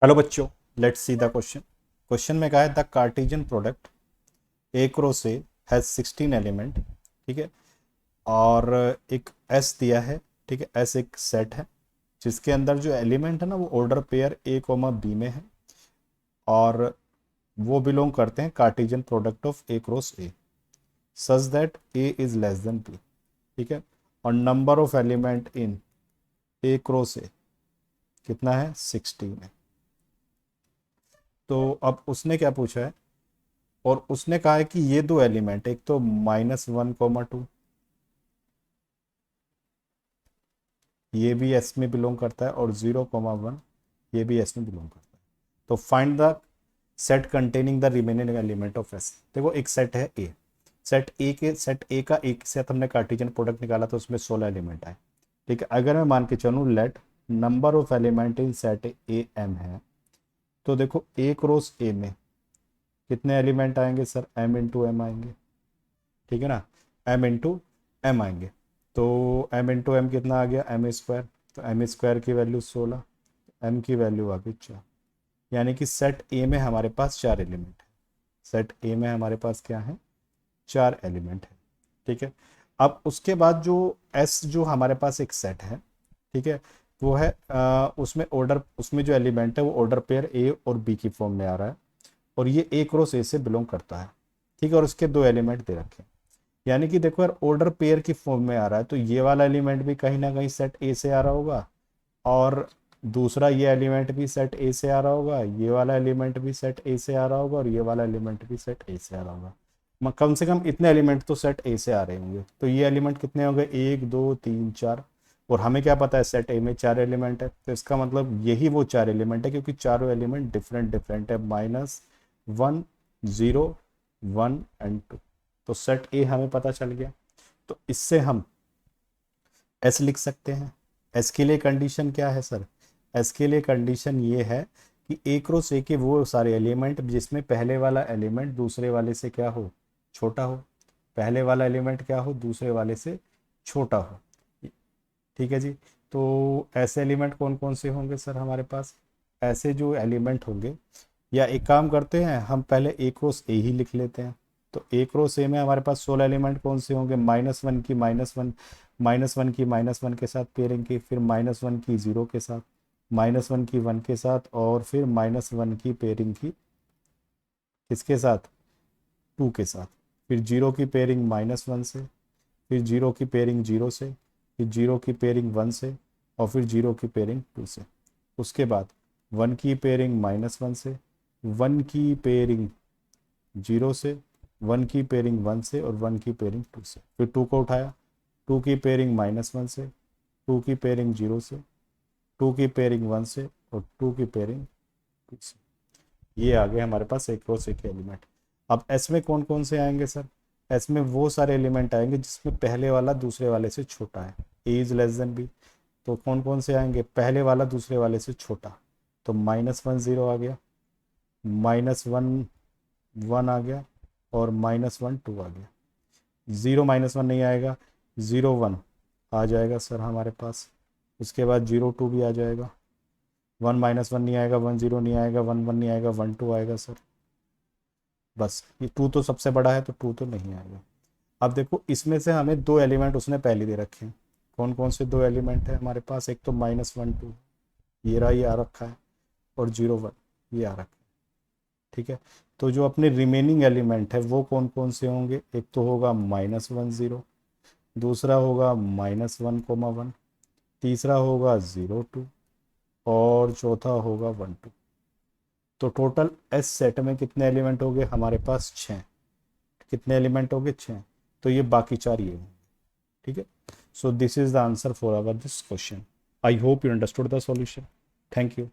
Hello बच्चों, let's see the question. Question में कहा है the Cartesian product A cross A has 16 element. ठीक है, और एक एस दिया है। ठीक है, एस एक सेट है जिसके अंदर जो एलिमेंट है ना वो order pair A comma B में है और वो बिलोंग करते हैं Cartesian product of A cross A such that A is less than B. ठीक है, और number of element in A cross A कितना है, 16 है। तो अब उसने क्या पूछा है, और उसने कहा है कि ये दो एलिमेंट, एक तो -1, 2, ये भी एस में बिलोंग करता है, और 0, 1 ये भी एस में बिलोंग करता है। तो find the set containing the remaining element of S. देखो एक सेट है ए, सेट ए का एक से हमने कार्टेशियन प्रोडक्ट निकाला तो उसमें 16 एलिमेंट आए। ठीक है, अगर मैं मान के चलूँ let number of element in set A M है, तो देखो ए क्रॉस ए में कितने एलिमेंट आएंगे सर, m इंटू एम आएंगे। ठीक है ना, m इंटू एम आएंगे। तो m इंटू एम कितना आ गया, एम स्क्वायर। तो एम स्क्वायर की वैल्यू 16, m की वैल्यू आ गई 4। यानी कि सेट ए में हमारे पास 4 एलिमेंट है। सेट ए में हमारे पास क्या है, 4 एलिमेंट है। ठीक है, अब उसके बाद जो एस जो हमारे पास एक सेट है, ठीक है, वो है उसमें ऑर्डर, उसमें जो एलिमेंट है वो ऑर्डर पेयर ए और बी की फॉर्म में आ रहा है, और ये ए क्रॉस ए से बिलोंग करता है। ठीक है, और उसके दो एलिमेंट दे रखे हैं। यानी कि देखो यार, ऑर्डर पेयर की फॉर्म में आ रहा है तो ये वाला एलिमेंट भी कहीं ना कहीं सेट ए से आ रहा होगा, और दूसरा ये एलिमेंट भी सेट ए से आ रहा होगा, ये वाला एलिमेंट भी सेट ए से आ रहा होगा, और ये वाला एलिमेंट भी सेट ए से आ रहा होगा। कम से कम इतने एलिमेंट तो सेट ए से आ रहे होंगे। तो ये एलिमेंट कितने होंगे, 1, 2, 3, 4। और हमें क्या पता है सेट ए में 4 एलिमेंट है, तो इसका मतलब यही वो 4 एलिमेंट है, क्योंकि चारों एलिमेंट डिफरेंट डिफरेंट है, -1, 0, 1 एंड 2। तो सेट ए हमें पता चल गया। तो इससे हम एस लिख सकते हैं। एस के लिए कंडीशन क्या है सर, एस के लिए कंडीशन ये है कि ए क्रॉस ए के वो सारे एलिमेंट जिसमें पहले वाला एलिमेंट दूसरे वाले से क्या हो, छोटा हो। पहले वाला एलिमेंट क्या हो, दूसरे वाले से छोटा हो। ठीक है जी। तो ऐसे एलिमेंट कौन कौन से होंगे सर हमारे पास, ऐसे जो एलिमेंट होंगे, या एक काम करते हैं हम पहले ए क्रॉस ए ही लिख लेते हैं। तो ए क्रॉस ए में हमारे पास 16 एलिमेंट कौन से होंगे, -1 की -1, -1 की -1 के साथ पेयरिंग की, फिर -1 की 0 के साथ, -1 की 1 के साथ, और फिर -1 की पेयरिंग की किसके साथ, 2 के साथ। फिर 0 की पेयरिंग -1 से, फिर 0 की पेयरिंग 0 से, फिर 0 की पेयरिंग 1 से, और फिर 0 की पेयरिंग 2 से। उसके बाद 1 की पेयरिंग -1 से, 1 की पेयरिंग 0 से, 1 की पेयरिंग 1 से, और 1 की पेयरिंग 2 से। फिर 2 को उठाया, 2 की पेयरिंग -1 से, 2 की पेयरिंग 0 से, 2 की पेयरिंग 1 से, और 2 की पेयरिंग 2 से। ये आ गए हमारे पास एक क्रॉस एक एलिमेंट। अब एस में कौन कौन से आएंगे सर, एस में वो सारे एलिमेंट आएंगे जिसमें पहले वाला दूसरे वाले से छोटा है, ए इज लेस देन बी। तो कौन कौन से आएंगे, पहले वाला दूसरे वाले से छोटा। तो -1 0 आ गया, -1 1 आ गया, और -1 2 आ गया। 0 -1 नहीं आएगा, 0 1 आ जाएगा सर हमारे पास। उसके बाद 0 2 भी आ जाएगा। 1 -1 नहीं आएगा, 1 0 नहीं आएगा, 1 1 नहीं आएगा, 1 2 आएगा सर। बस ये 2 तो सबसे बड़ा है तो 2 तो नहीं आएगा। अब देखो इसमें से हमें दो एलिमेंट उसने पहले दे रखे हैं। कौन कौन से दो एलिमेंट है हमारे पास, एक तो -1 2 ये रहा, ये आ रखा है, और 0 1 ये आ रखा है। ठीक है, तो जो अपने रिमेनिंग एलिमेंट है वो कौन कौन से होंगे, एक तो होगा -1 0, दूसरा होगा -1, 1, तीसरा होगा 0 2, और चौथा होगा 1 2। तो टोटल एस सेट में कितने एलिमेंट हो गए हमारे पास, 6। कितने एलिमेंट हो गए, 6। तो ये बाकी 4 ये होंगे। ठीक है, so this is the answer for our this question. I hope you understood the solution. Thank you.